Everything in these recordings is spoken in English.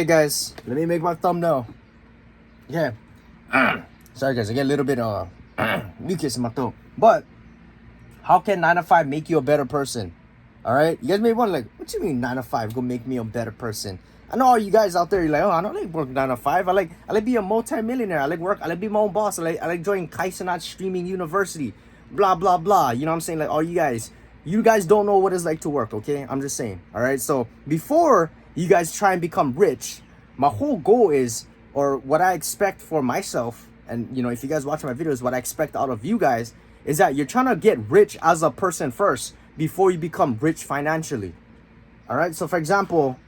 Hey guys, let me make my thumbnail. Yeah. Sorry guys, I get a little bit mucus in my throat. But how can 9 to 5 make you a better person? Alright? You guys may wonder, like, what do you mean 9 to 5 gonna make me a better person? I know all you guys out there, you're like, oh, I don't like work 9 to 5. I like be a multi-millionaire. I like be my own boss. I like joining Kaisenat Streaming University. Blah blah blah. You know what I'm saying? Like all you guys don't know what it's like to work, okay? I'm just saying. Alright, so before you guys try and become rich, my whole goal is, or what I expect for myself, and you know, if you guys watch my videos, what I expect out of you guys is that you're trying to get rich as a person first before you become rich financially. All right, so for example,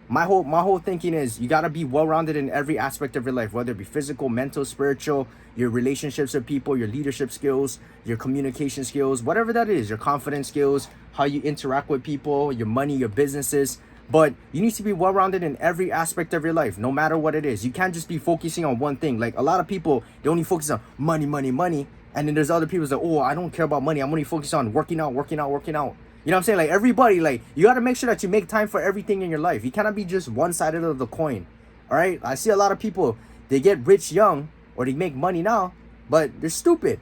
my whole thinking is you got to be well-rounded in every aspect of your life, whether it be physical, mental, spiritual, your relationships with people, your leadership skills, your communication skills, whatever that is, your confidence skills, how you interact with people, your money, your businesses. But you need to be well-rounded in every aspect of your life, no matter what it is. You can't just be focusing on one thing. Like a lot of people, they only focus on money, money, money. And then there's other people that, oh, I don't care about money. I'm only focused on working out. You know what I'm saying? Like everybody, like you got to make sure that you make time for everything in your life. You cannot be just one-sided of the coin. All right. I see a lot of people, they get rich young or they make money now, but they're stupid.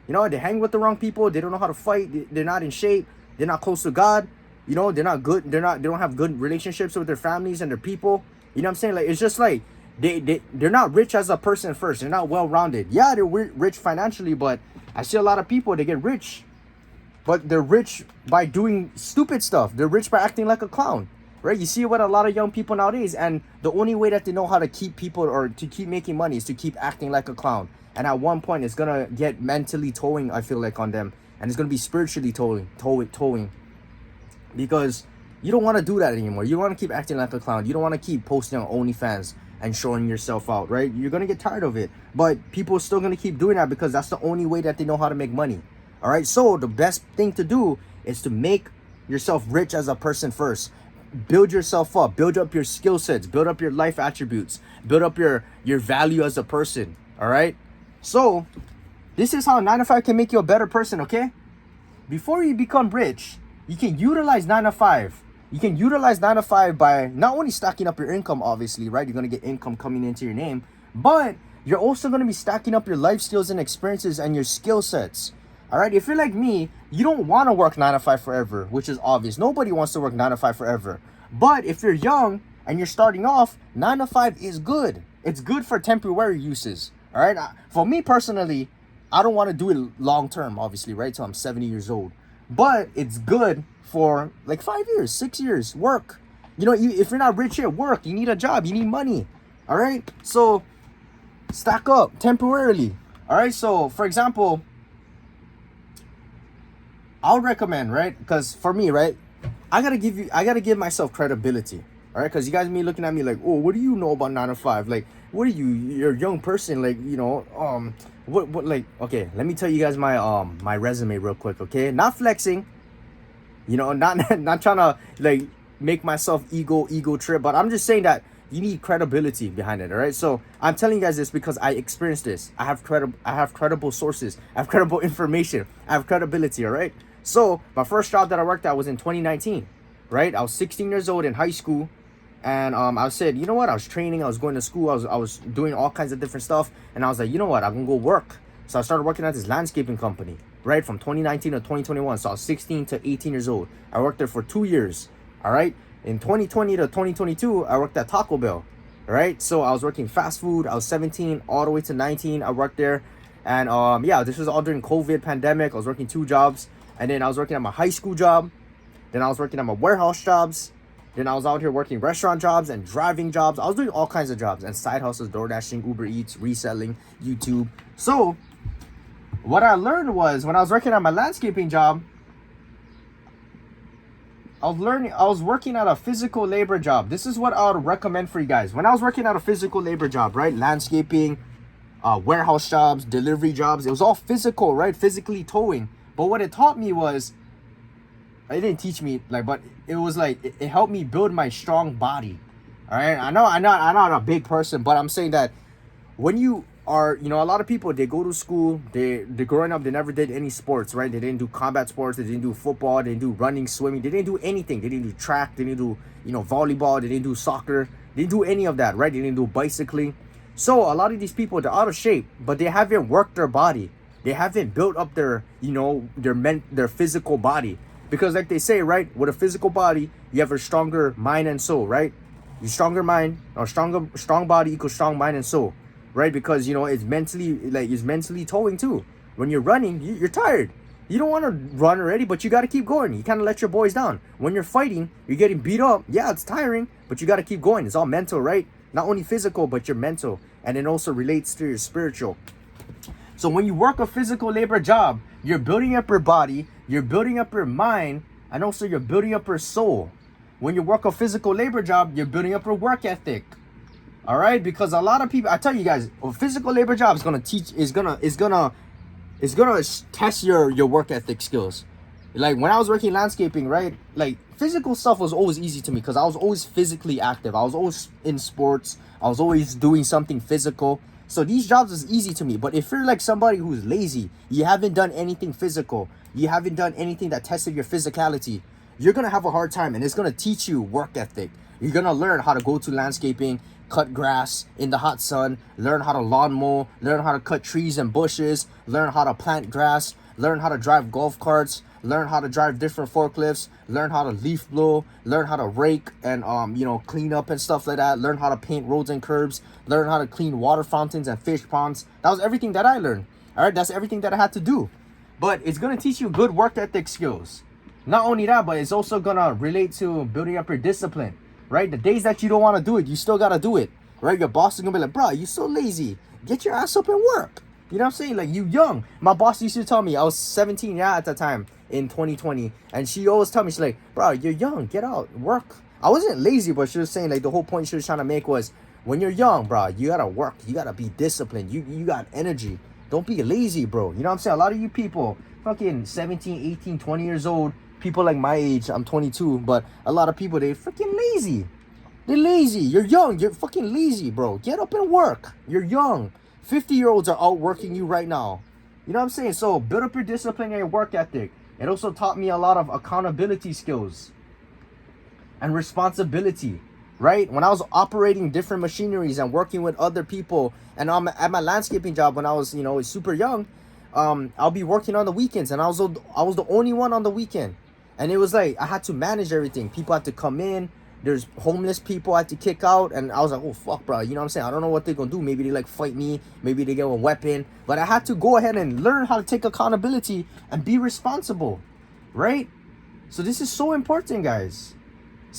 You know, they hang with the wrong people. They don't know how to fight. They're not in shape. They're not close to God. You know, they're not good. They don't have good relationships with their families and their people. You know what I'm saying? Like, it's just like they're not rich as a person first. They're not well-rounded. Yeah, they're rich financially, but I see a lot of people, they get rich, but they're rich by doing stupid stuff. They're rich by acting like a clown, right? You see it with a lot of young people nowadays, and the only way that they know how to keep people or to keep making money is to keep acting like a clown. And at one point, it's gonna get mentally towing, I feel like, on them, and it's gonna be spiritually towing. Because you don't want to do that anymore. You don't want to keep acting like a clown. You don't want to keep posting on OnlyFans and showing yourself out, right? You're going to get tired of it. But people are still going to keep doing that because that's the only way that they know how to make money. All right? So the best thing to do is to make yourself rich as a person first. Build yourself up. Build up your skill sets. Build up your life attributes. Build up your value as a person. All right? So this is how 9 to 5 can make you a better person, okay? Before you become rich, you can utilize 9 to 5. You can utilize 9 to 5 by not only stacking up your income, obviously, right? You're going to get income coming into your name, but you're also going to be stacking up your life skills and experiences and your skill sets. All right. If you're like me, you don't want to work 9 to 5 forever, which is obvious. Nobody wants to work 9 to 5 forever. But if you're young and you're starting off, 9 to 5 is good. It's good for temporary uses. All right. For me personally, I don't want to do it long term, obviously, right? Till I'm 70 years old. But it's good for like 5 years, 6 years, work. You know, if you're not rich yet, work. You need a job. You need money. All right. So stack up temporarily. All right. So for example, I would recommend, right? Because for me, right, I gotta give myself credibility. All right. Because you guys may looking at me like, oh, what do you know about 9 to 5? Like, what are you? You're a young person. Like, you know, what like, okay, let me tell you guys my resume real quick, okay? Not flexing, you know, not trying to like make myself ego trip, but I'm just saying that you need credibility behind it. All right, so I'm telling you guys this because I experienced this. I have credible sources, I have credible information, I have credibility. All right, so my first job that I worked at was in 2019, right? I was 16 years old in high school. And I said, you know what? I was training. I was going to school. I was doing all kinds of different stuff. And I was like, you know what? I'm going to go work. So I started working at this landscaping company, right? From 2019 to 2021. So I was 16 to 18 years old. I worked there for 2 years. All right. In 2020 to 2022, I worked at Taco Bell. All right. So I was working fast food. I was 17 all the way to 19. I worked there. And yeah, this was all during COVID pandemic. I was working 2 jobs. And then I was working at my high school job. Then I was working at my warehouse jobs. Then I was out here working restaurant jobs and driving jobs. I was doing all kinds of jobs and side hustles, door dashing, Uber Eats, reselling, YouTube. So what I learned was when I was working at my landscaping job, I was working at a physical labor job. This is what I would recommend for you guys. When I was working at a physical labor job, right? Landscaping, warehouse jobs, delivery jobs. It was all physical, right? Physically towing. But what it taught me was, it didn't teach me, like, but it was like, it helped me build my strong body. All right. I'm not a big person, but I'm saying that when you are, you know, a lot of people, they go to school, they growing up, they never did any sports, right? They didn't do combat sports, they didn't do football, they didn't do running, swimming, they didn't do anything. They didn't do track, they didn't do, you know, volleyball, they didn't do soccer, they didn't do any of that, right? They didn't do bicycling. So a lot of these people, they're out of shape, but they haven't worked their body. They haven't built up their, you know, their physical body. Because like they say, right, with a physical body, you have a stronger mind and soul, right? Your stronger mind or strong body equals strong mind and soul, right? Because, you know, it's mentally towing too. When you're running, you're tired. You don't want to run already, but you got to keep going. You kind of let your boys down. When you're fighting, you're getting beat up. Yeah, it's tiring, but you got to keep going. It's all mental, right? Not only physical, but your mental. And it also relates to your spiritual. So when you work a physical labor job, you're building up your body, you're building up your mind, and also you're building up your soul. When you work a physical labor job, you're building up your work ethic. All right? Because a lot of people, I tell you guys, a physical labor job is gonna test your work ethic skills. Like when I was working landscaping, right? Like physical stuff was always easy to me because I was always physically active. I was always in sports. I was always doing something physical. So these jobs is easy to me. But if you're like somebody who's lazy, you haven't done anything physical, you haven't done anything that tested your physicality, you're gonna have a hard time, and it's gonna teach you work ethic. You're gonna learn how to go to landscaping, cut grass in the hot sun, learn how to lawn mow, learn how to cut trees and bushes, learn how to plant grass, learn how to drive golf carts, learn how to drive different forklifts, learn how to leaf blow, learn how to rake and you know, clean up and stuff like that, learn how to paint roads and curbs, learn how to clean water fountains and fish ponds. That was everything that I learned. All right, that's everything that I had to do. But it's gonna teach you good work ethic skills. Not only that, but it's also gonna relate to building up your discipline, right? The days that you don't want to do it, you still gotta do it, right? Your boss is gonna be like, bro, you so lazy, get your ass up and work. You know what I'm saying? Like, you young. My boss used to tell me, I was 17, yeah, at the time in 2020, and she always tell me, she's like, bro, you're young, get out, work. I wasn't lazy, but she was saying, like, the whole point she was trying to make was, when you're young, bro, you gotta work, you gotta be disciplined, you got energy, don't be lazy, bro. You know what I'm saying? A lot of you people, fucking 17, 18, 20 years old, people like my age, I'm 22, but a lot of people, they freaking lazy. They're lazy. You're young, you're fucking lazy, bro. Get up and work. You're young. 50-year-olds are out working you right now. You know what I'm saying? So build up your discipline and your work ethic. It also taught me a lot of accountability skills and responsibility, right? When I was operating different machineries and working with other people, and at my landscaping job when I was, you know, super young, I'll be working on the weekends, and I was the only one on the weekend. And it was like I had to manage everything. People had to come in. There's homeless people I had to kick out, and I was like, oh fuck, bro, you know what I'm saying? I don't know what they're gonna do. Maybe they like fight me, maybe they get a weapon, but I had to go ahead and learn how to take accountability and be responsible, right? So this is so important, guys.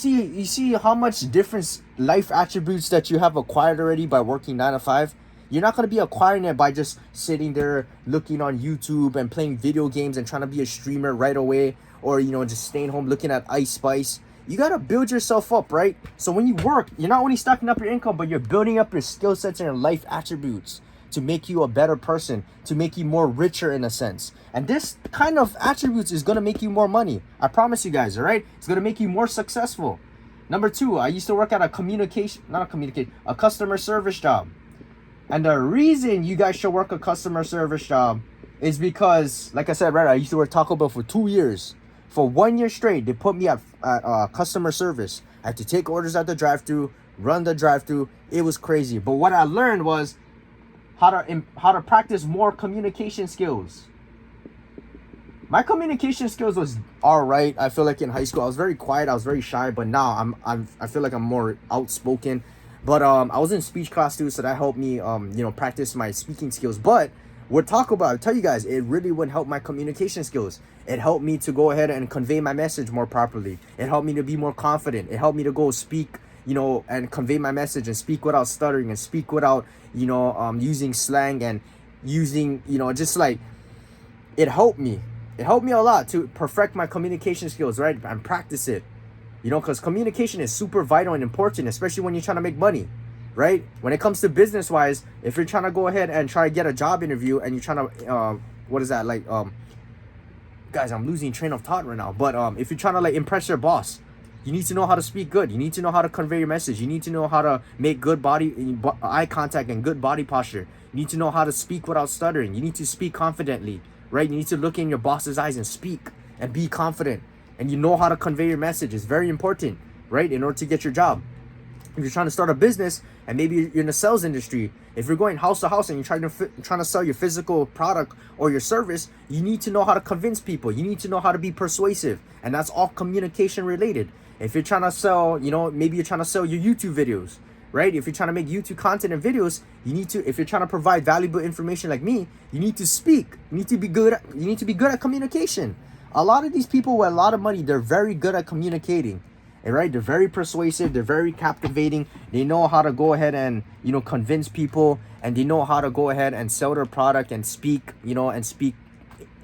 You see how much different life attributes that you have acquired already by working 9 to 5. You're not going to be acquiring it by just sitting there looking on YouTube and playing video games and trying to be a streamer right away, or, you know, just staying home looking at Ice Spice. You got to build yourself up, right? So when you work, you're not only stacking up your income, but you're building up your skill sets and your life attributes to make you a better person, to make you more richer in a sense. And this kind of attributes is going to make you more money. I promise you guys, all right? It's going to make you more successful. Number 2, I used to work at a customer service job. And the reason you guys should work a customer service job is because, like I said, right, I used to work Taco Bell for 2 years. For 1 year straight, they put me at customer service. I had to take orders at the drive-thru, run the drive-thru. It was crazy. But what I learned was how to practice more communication skills. My communication skills was all right. I feel like in high school I was very quiet, I was very shy, but now I feel like I'm more outspoken. But I was in speech class too, so that helped me practice my speaking skills. But with Taco Bell, I tell you guys, it really would help my communication skills. It helped me to go ahead and convey my message more properly. It helped me to be more confident. It helped me to go speak, and convey my message and speak without stuttering and speak without, using slang and using, just like, it helped me. It helped me a lot to perfect my communication skills, right? And practice it, because communication is super vital and important, especially when you're trying to make money, right? When it comes to business wise, if you're trying to go ahead and try to get a job interview and you're trying to, guys, I'm losing train of thought right now. But if you're trying to impress your boss, You need to know how to speak good. You need to know how to convey your message. You need to know how to make good eye contact and good body posture. You need to know how to speak without stuttering. You need to speak confidently, right? You need to look in your boss's eyes and speak and be confident. And you know how to convey your message. It's very important, right? In order to get your job. If you're trying to start a business and maybe you're in the sales industry, if you're going house to house and you're trying to sell your physical product or your service, you need to know how to convince people. You need to know how to be persuasive, and that's all communication related. If you're trying to sell, maybe you're trying to sell your YouTube videos, right? If you're trying to make YouTube content and videos, if you're trying to provide valuable information like me, you need to speak. You need to be good at communication. A lot of these people with a lot of money, they're very good at communicating. Right? They're very persuasive. They're very captivating. They know how to go ahead and, convince people, and they know how to go ahead and sell their product and speak, and speak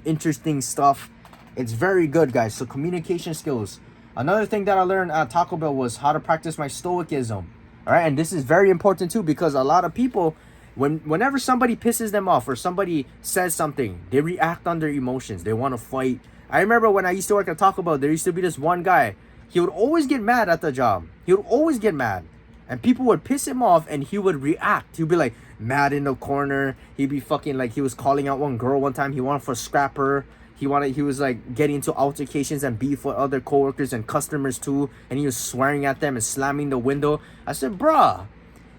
interesting stuff. It's very good, guys. So communication skills. Another thing that I learned at Taco Bell was how to practice my stoicism. All right. And this is very important too, because a lot of people, whenever somebody pisses them off or somebody says something, they react on their emotions. They want to fight. I remember when I used to work at Taco Bell, there used to be this one guy. He would always get mad at the job. He would always get mad. And people would piss him off and he would react. He'd be like mad in the corner. He'd be fucking like, he was calling out one girl one time. He wanted for scrap her. He was like getting into altercations and beef with other coworkers and customers too. And he was swearing at them and slamming the window. I said, bruh,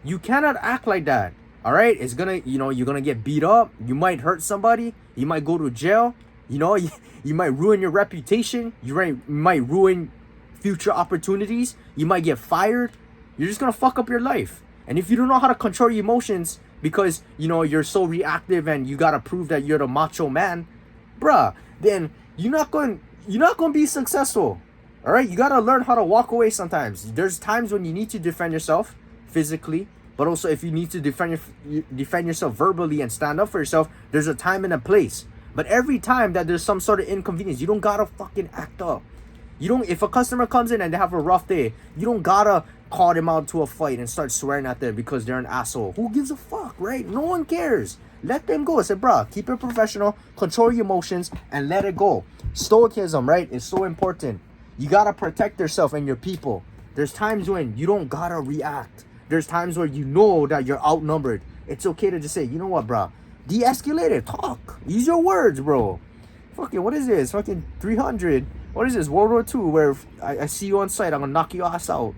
you cannot act like that. All right? It's gonna, you're gonna get beat up. You might hurt somebody. You might go to jail. You might ruin your reputation. You might ruin future opportunities. You might get fired. You're just gonna fuck up your life. And if you don't know how to control your emotions because you're so reactive and you gotta prove that you're the macho man, bruh, then you're not going to be successful. All right, you gotta learn how to walk away sometimes. There's times when you need to defend yourself physically, but also if you need to defend yourself verbally and stand up for yourself, there's a time and a place. But every time that there's some sort of inconvenience, you don't gotta fucking act up. If a customer comes in and they have a rough day, you don't gotta call them out to a fight and start swearing at them because they're an asshole. Who gives a fuck, right? No one cares. Let them go. I said, bruh, keep it professional, control your emotions, and let it go. Stoicism, right, is so important. You gotta protect yourself and your people. There's times when you don't gotta react. There's times where you know that you're outnumbered. It's okay to just say, you know what, bruh? De-escalate it. Talk. Use your words, bro. Fucking, what is this? Fucking 300. What is this, World War II, where I see you on sight, I'm gonna knock your ass out.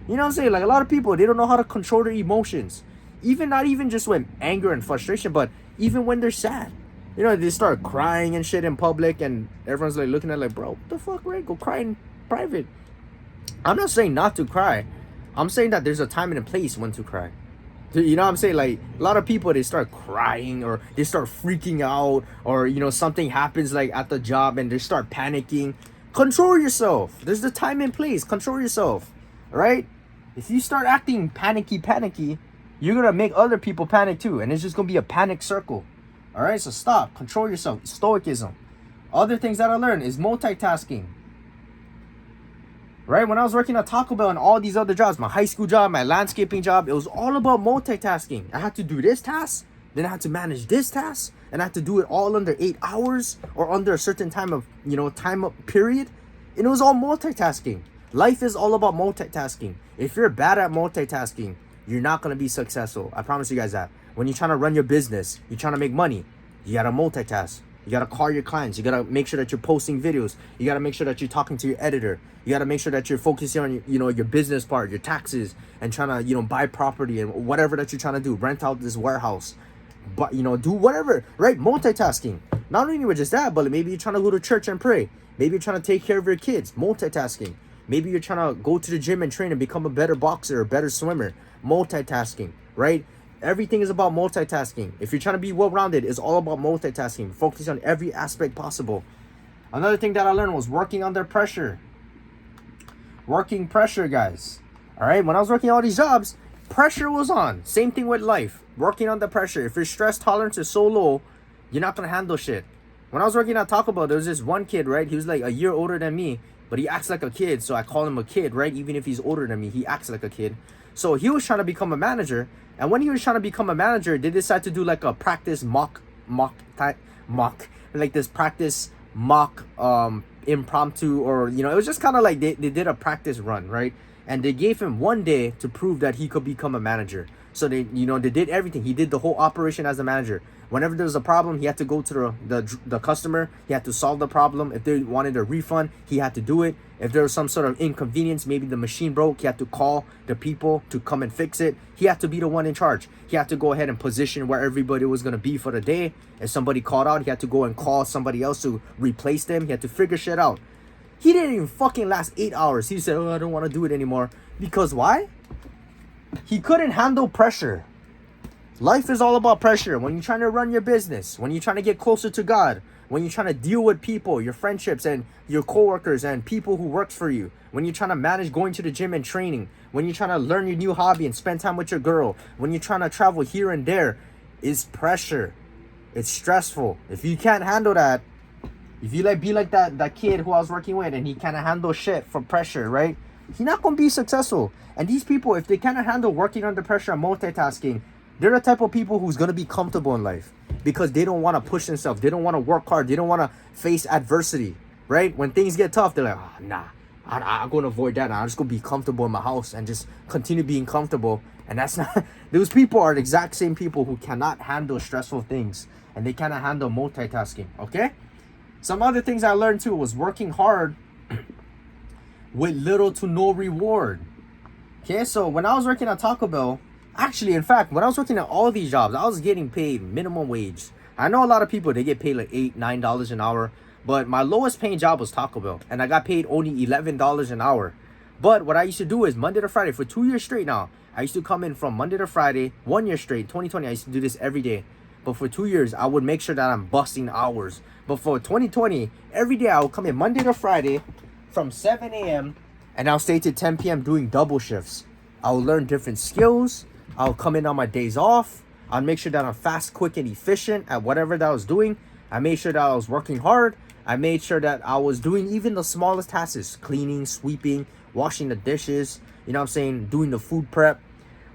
You know what I'm saying? Like, a lot of people, they don't know how to control their emotions. Not even just when anger and frustration, but even when they're sad. They start crying and shit in public, and everyone's like looking at like, bro, what the fuck, right? Go cry in private. I'm not saying not to cry. I'm saying that there's a time and a place when to cry. You know what I'm saying? Like, a lot of people, they start crying or they start freaking out, or, something happens like at the job and they start panicking. Control yourself. There's the time and place. Control yourself. All right? If you start acting panicky, you're going to make other people panic too. And it's just going to be a panic circle. All right? So stop. Control yourself. Stoicism. Other things that I learned is multitasking. Right? When I was working at Taco Bell and all these other jobs, my high school job, my landscaping job, it was all about multitasking. I had to do this task, then I had to manage this task, and I had to do it all under 8 hours or under a certain time up period. And it was all multitasking. Life is all about multitasking. If you're bad at multitasking, you're not going to be successful. I promise you guys that. When you're trying to run your business, you're trying to make money, you got to multitask. You got to call your clients. You got to make sure that you're posting videos. You got to make sure that you're talking to your editor. You got to make sure that you're focusing on, your business part, your taxes, and trying to, buy property and whatever that you're trying to do. Rent out this warehouse. But, do whatever, right? Multitasking. Not only with just that, but maybe you're trying to go to church and pray. Maybe you're trying to take care of your kids. Multitasking. Maybe you're trying to go to the gym and train and become a better boxer or a better swimmer. Multitasking, right? Everything is about multitasking. If you're trying to be well-rounded, it's all about multitasking. Focus on every aspect possible. Another thing that I learned was working under pressure. Working pressure, guys. All right, when I was working all these jobs, pressure was on. Same thing with life. Working under pressure. If your stress tolerance is so low, you're not going to handle shit. When I was working at Taco Bell, there was this one kid, right? He was like a year older than me, but he acts like a kid, so I call him a kid, right? Even if he's older than me, he acts like a kid. So he was trying to become a manager, and when he was trying to become a manager, they decided to do like a practice mock, like this practice mock impromptu, or you know, it was just kind of like they did a practice run, right? And they gave him 1 day to prove that he could become a manager. So they, you know, they did everything. He did the whole operation as a manager. Whenever there was a problem, he had to go to the customer. He had to solve the problem. If they wanted a refund, he had to do it. If there was some sort of inconvenience, maybe the machine broke, he had to call the people to come and fix it. He had to be the one in charge. He had to go ahead and position where everybody was going to be for the day. If somebody called out, he had to go and call somebody else to replace them. He had to figure shit out. He didn't even fucking last 8 hours. He said, oh, I don't want to do it anymore. Because why? He couldn't handle pressure. Life is all about pressure. When you're trying to run your business, when you're trying to get closer to God, when you're trying to deal with people, your friendships and your coworkers and people who work for you, when you're trying to manage going to the gym and training, when you're trying to learn your new hobby and spend time with your girl, when you're trying to travel here and there, is pressure. It's stressful. If you can't handle that, if you like be like that kid who I was working with and he kind of handle shit for pressure, right? He's not going to be successful. And these people, if they cannot handle working under pressure and multitasking, they're the type of people who's going to be comfortable in life because they don't want to push themselves. They don't want to work hard. They don't want to face adversity, right? When things get tough, they're like, oh, nah, I'm going to avoid that. I'm just going to be comfortable in my house and just continue being comfortable. And that's not, those people are the exact same people who cannot handle stressful things and they cannot handle multitasking, okay? Some other things I learned too was working hard with little to no reward. Okay, so when I was working at Taco Bell, actually, in fact, when I was working at all these jobs, I was getting paid minimum wage. I know a lot of people, they get paid like $8, $9 an hour, but my lowest paying job was Taco Bell, and I got paid only $11 an hour. But what I used to do is Monday to Friday, for 2 years straight now, I used to come in from Monday to Friday, 1 year straight, 2020, I used to do this every day. But for 2 years, I would make sure that I'm busting hours. But for 2020, every day I would come in Monday to Friday from 7 a.m. and I'll stay till 10 p.m. doing double shifts. I'll learn different skills. I'll come in on my days off. I'll make sure that I'm fast, quick, and efficient at whatever that I was doing. I made sure that I was working hard. I made sure that I was doing even the smallest tasks, cleaning, sweeping, washing the dishes, you know what I'm saying, doing the food prep.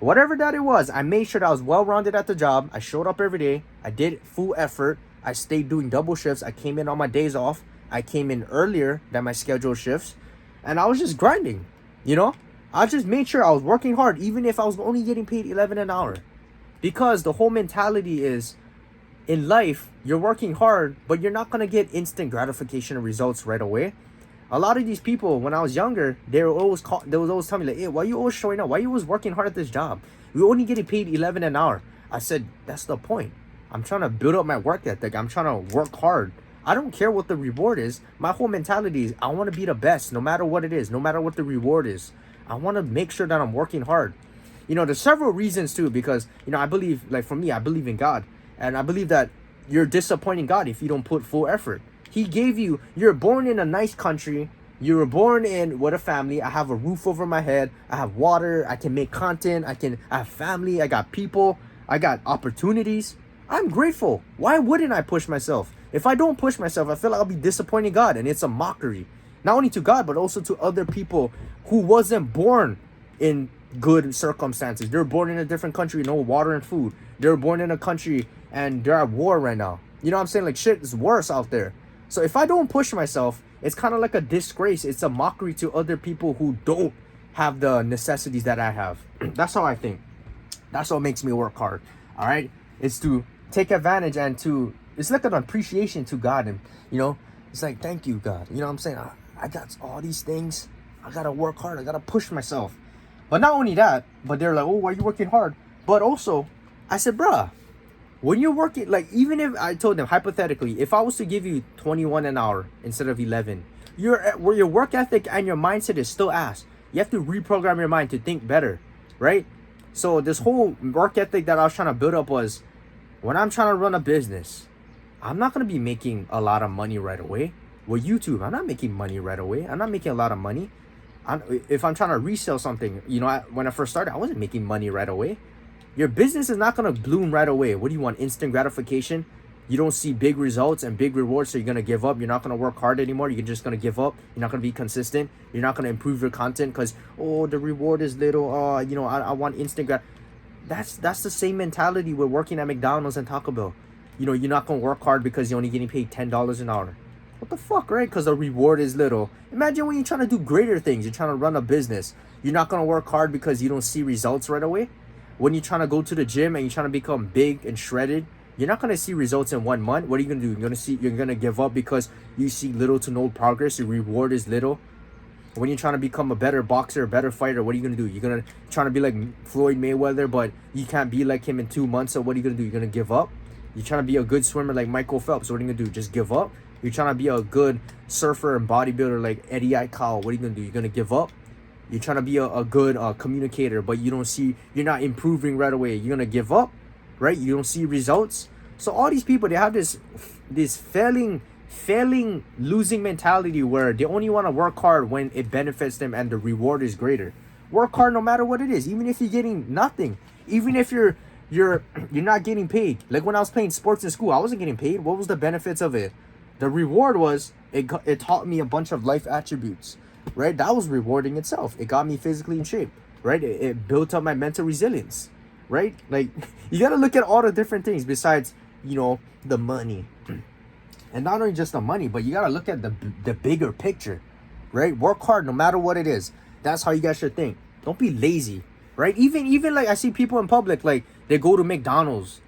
Whatever that it was, I made sure that I was well-rounded at the job. I showed up every day. I did full effort. I stayed doing double shifts. I came in on my days off. I came in earlier than my scheduled shifts. And I was just grinding, you know? I just made sure I was working hard, even if I was only getting paid $11 an hour. Because the whole mentality is, in life, you're working hard, but you're not going to get instant gratification and results right away. A lot of these people, when I was younger, they would always tell me, like, hey, why are you always showing up? Why are you always working hard at this job? We're only getting paid $11 an hour. I said, that's the point. I'm trying to build up my work ethic. I'm trying to work hard. I don't care what the reward is. My whole mentality is I want to be the best, no matter what it is, no matter what the reward is. I want to make sure that I'm working hard. You know, there's several reasons too, because, you know, I believe, like for me, I believe in God. And I believe that you're disappointing God if you don't put full effort. He gave you, you're born in a nice country. You were born in with a family. I have a roof over my head. I have water. I can make content. I have family. I got people. I got opportunities. I'm grateful. Why wouldn't I push myself? If I don't push myself, I feel like I'll be disappointing God. And it's a mockery. Not only to God, but also to other people who wasn't born in good circumstances. They're born in a different country, no water and food. They're born in a country and they're at war right now. You know what I'm saying? Like, shit is worse out there. So if I don't push myself, it's kind of like a disgrace. It's a mockery to other people who don't have the necessities that I have. That's how I think. That's what makes me work hard. All right? It's to take advantage and to, it's like an appreciation to God. And, you know, it's like, thank you, God. You know what I'm saying? I got all these things. I got to work hard. I got to push myself. But not only that, but they're like, oh, why are you working hard? But also, I said, bruh, when you're working, like, even if I told them, hypothetically, if I was to give you 21 an hour instead of 11, where your work ethic and your mindset is still ass. You have to reprogram your mind to think better, right? So this whole work ethic that I was trying to build up was, when I'm trying to run a business, I'm not going to be making a lot of money right away. With YouTube, I'm not making money right away. I'm not making a lot of money. If I'm trying to resell something, you know, when I first started, I wasn't making money right away. Your business is not going to bloom right away. What do you want? Instant gratification? You don't see big results and big rewards, so you're going to give up. You're not going to work hard anymore. You're just going to give up. You're not going to be consistent. You're not going to improve your content because, oh, the reward is little. You know, I want instant grat. That's the same mentality with working at McDonald's and Taco Bell. You know, you're not going to work hard because you're only getting paid $10 an hour. What the fuck, right? Because the reward is little. Imagine when you're trying to do greater things. You're trying to run a business. You're not going to work hard because you don't see results right away. When you're trying to go to the gym and you're trying to become big and shredded, you're not going to see results in 1 month. What are you going to do? You're going to give up because you see little to no progress. Your reward is little. When you're trying to become a better boxer, a better fighter, what are you going to do? You're going to trying to be like Floyd Mayweather, but you can't be like him in 2 months. So what are you going to do? You're going to give up. You're trying to be a good swimmer like Michael Phelps. What are you going to do? Just give up. You're trying to be a good surfer and bodybuilder like Eddie Aikau. What are you going to do? You're going to give up. You're trying to be a good communicator, but you're not improving right away. You're going to give up, right? You don't see results. So all these people, they have this failing, losing mentality where they only want to work hard when it benefits them and the reward is greater. Work hard no matter what it is, even if you're getting nothing, even if you're not getting paid. Like when I was playing sports in school, I wasn't getting paid. What was the benefits of it? The reward was it taught me a bunch of life attributes, right? That was rewarding itself. It got me physically in shape, right? It built up my mental resilience, right? Like you got to look at all the different things besides, the money. And not only just the money, but you got to look at the bigger picture, right? Work hard no matter what it is. That's how you guys should think. Don't be lazy, right? Even like I see people in public, like they go to McDonald's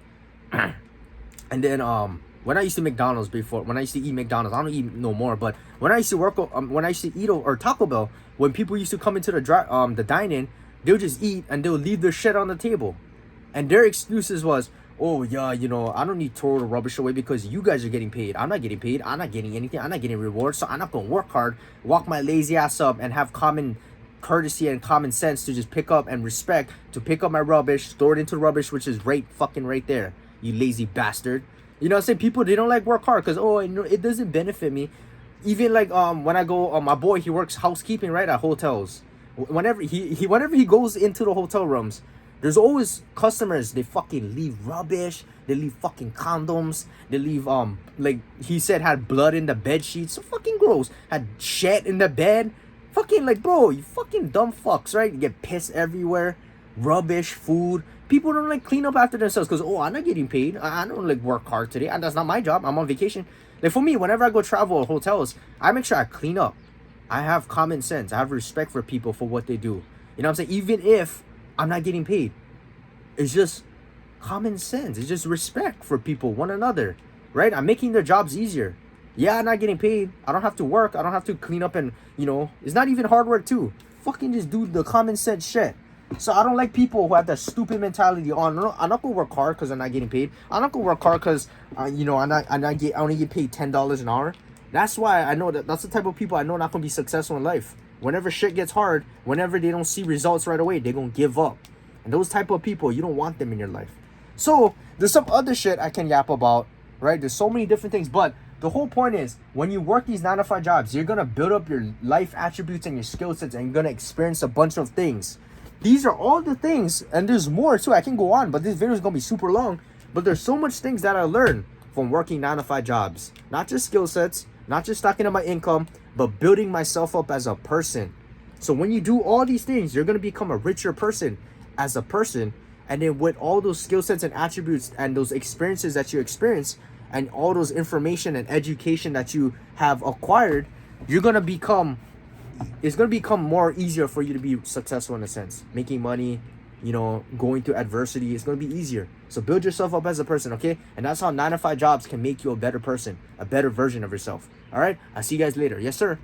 and then when I used to McDonald's before, when I used to eat McDonald's, I don't eat no more. But when I used to when I used to eat or Taco Bell, when people used to come into the dine-in, they'll just eat and they'll leave their shit on the table, and their excuses was, oh yeah, I don't need to throw the rubbish away because you guys are getting paid. I'm not getting paid. I'm not getting anything. I'm not getting rewards, so I'm not gonna work hard, walk my lazy ass up, and have common courtesy and common sense to just pick up and respect to pick up my rubbish, store it into the rubbish, which is right there. You lazy bastard. You know what I'm saying? People, they don't like work hard because, it doesn't benefit me. Even like when I go, my boy, he works housekeeping, right, at hotels. Whenever he goes into the hotel rooms, there's always customers. They fucking leave rubbish. They leave fucking condoms. They leave like he said, had blood in the bed sheets. So fucking gross. Had shit in the bed. Fucking like, bro, you fucking dumb fucks, right? You get piss everywhere. Rubbish, food. People don't like clean up after themselves because, I'm not getting paid. I don't like work hard today. And that's not my job. I'm on vacation. Like for me, whenever I go travel or hotels, I make sure I clean up. I have common sense. I have respect for people for what they do. You know what I'm saying? Even if I'm not getting paid, it's just common sense. It's just respect for people, one another, right? I'm making their jobs easier. Yeah, I'm not getting paid. I don't have to work. I don't have to clean up and, it's not even hard work too. Fucking just do the common sense shit. So I don't like people who have that stupid mentality on. I'm not gonna work hard because I'm not getting paid. I'm not gonna work hard because I only get paid $10 an hour. That's why I know that's the type of people I know not gonna be successful in life. Whenever shit gets hard, whenever they don't see results right away, they're gonna give up. And those type of people, you don't want them in your life. So there's some other shit I can yap about, right? There's so many different things, but the whole point is when you work these 9-to-5 jobs, you're gonna build up your life attributes and your skill sets, and you're gonna experience a bunch of things. These are all the things, and there's more too. I can go on, but this video is gonna be super long. But there's so much things that I learned from working 9-to-5 jobs. Not just skill sets, not just stacking up my income, but building myself up as a person. So when you do all these things, you're gonna become a richer person as a person. And then with all those skill sets and attributes and those experiences that you experience and all those information and education that you have acquired, it's gonna become more easier for you to be successful in a sense. Making money, going through adversity, it's gonna be easier. So build yourself up as a person, okay? And that's how 9-to-5 jobs can make you a better person, a better version of yourself. All right, I'll see you guys later. Yes, sir.